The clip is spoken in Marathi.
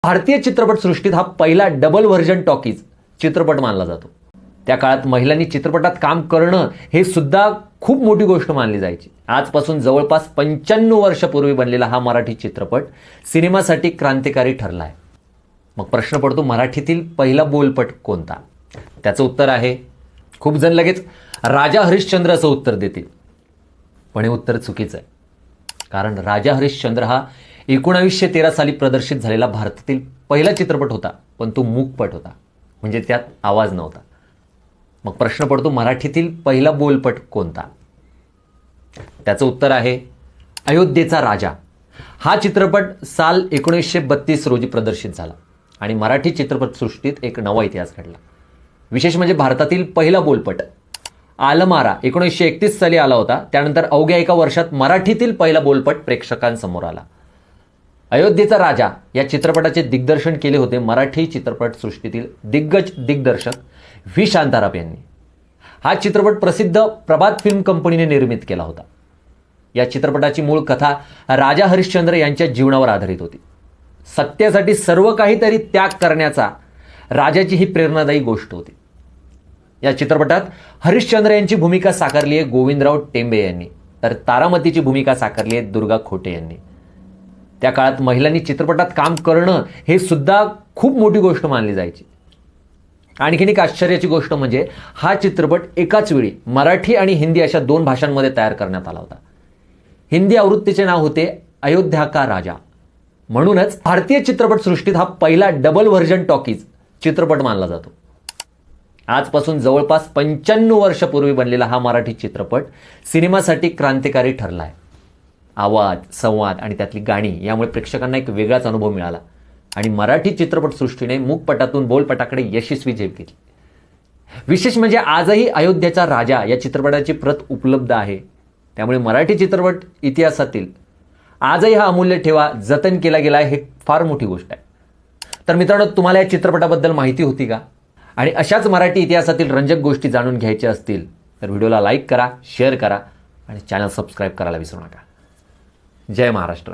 भारतीय चित्रपटसृष्टीत हा पहिला डबल व्हर्जन टॉकीज चित्रपट मानला जातो. त्या काळात महिलांनी चित्रपटात काम करणं हे सुद्धा खूप मोठी गोष्ट मानली जायची. आजपासून जवळपास 95 वर्षापूर्वी बनलेला हा मराठी चित्रपट सिनेमासाठी क्रांतिकारी ठरला आहे. मग प्रश्न पडतो, मराठीतील पहिला बोलपट कोणता? त्याचं उत्तर आहे, खूप जण लगेच राजा हरिश्चंद्र असं उत्तर देतील, पण हे उत्तर चुकीचं आहे. कारण राजा हरिश्चंद्र हा 1913 साली प्रदर्शित झालेला भारतातील पहिला चित्रपट होता, पण तो मूकपट होता, म्हणजे त्यात आवाज नव्हता. मग प्रश्न पडतो, मराठीतील पहिला बोलपट कोणता? त्याचं उत्तर आहे अयोध्येचा राजा. हा चित्रपट साल 1932 रोजी प्रदर्शित झाला आणि मराठी चित्रपटसृष्टीत एक नवा इतिहास घडला. विशेष म्हणजे भारतातील पहिला बोलपट आलमारा 1931 साली आला होता. त्यानंतर अवघ्या एका वर्षात मराठीतील पहिला बोलपट प्रेक्षकांसमोर आला. अयोध्येचा राजा या चित्रपटाचे दिग्दर्शन केले होते मराठी चित्रपटसृष्टीतील दिग्गज दिग्दर्शक व्ही शांताराम यांनी. हा चित्रपट प्रसिद्ध प्रभात फिल्म कंपनीने निर्मित केला होता. या चित्रपटाची मूळ कथा राजा हरिश्चंद्र यांच्या जीवनावर आधारित होती. सत्यासाठी सर्व काहीतरी त्याग करण्याचा राजाची ही प्रेरणादायी गोष्ट होती. या चित्रपटात हरिश्चंद्र यांची भूमिका साकारली आहे गोविंदराव टेंबे यांनी, तर तारामतीची भूमिका साकारली आहे दुर्गा खोटे यांनी. त्या काळात महिलांनी चित्रपटात काम करणं हे सुद्धा खूप मोठी गोष्ट मानली जायची. आणखीन एक आश्चर्याची गोष्ट म्हणजे हा चित्रपट एकाच वेळी मराठी आणि हिंदी अशा 2 भाषांमध्ये तयार करण्यात आला होता. हिंदी आवृत्तीचे नाव होते अयोध्या का राजा. म्हणूनच भारतीय चित्रपटसृष्टीत हा पहिला डबल व्हर्जन टॉकीज चित्रपट मानला जातो. आजपासून जवळपास 95 वर्षापूर्वी बनलेला हा मराठी चित्रपट सिनेमासाठी क्रांतिकारी ठरला आहे. आवाज, संवाद आणि त्यातली गाणी यामुळे प्रेक्षकांना एक वेगळाच अनुभव मिळाला आणि मराठी चित्रपटसृष्टीने मूकपटातून बोलपटाकडे यशस्वी झेप घेतली. विशेष म्हणजे आजही अयोध्येचा राजा या चित्रपटाची प्रत उपलब्ध आहे. त्यामुळे मराठी चित्रपट इतिहासातील आजही हा अमूल्य ठेवा जतन केला गेला आहे, हे फार मोठी गोष्ट आहे. तर मित्रांनो, तुम्हाला या चित्रपटाबद्दल माहिती होती का? आणि अशाच मराठी इतिहासातील रंजक गोष्टी जाणून घ्यायच्या असतील तर व्हिडिओला लाईक करा, शेअर करा आणि चॅनल सबस्क्राईब करायला विसरू नका. जय महाराष्ट्र.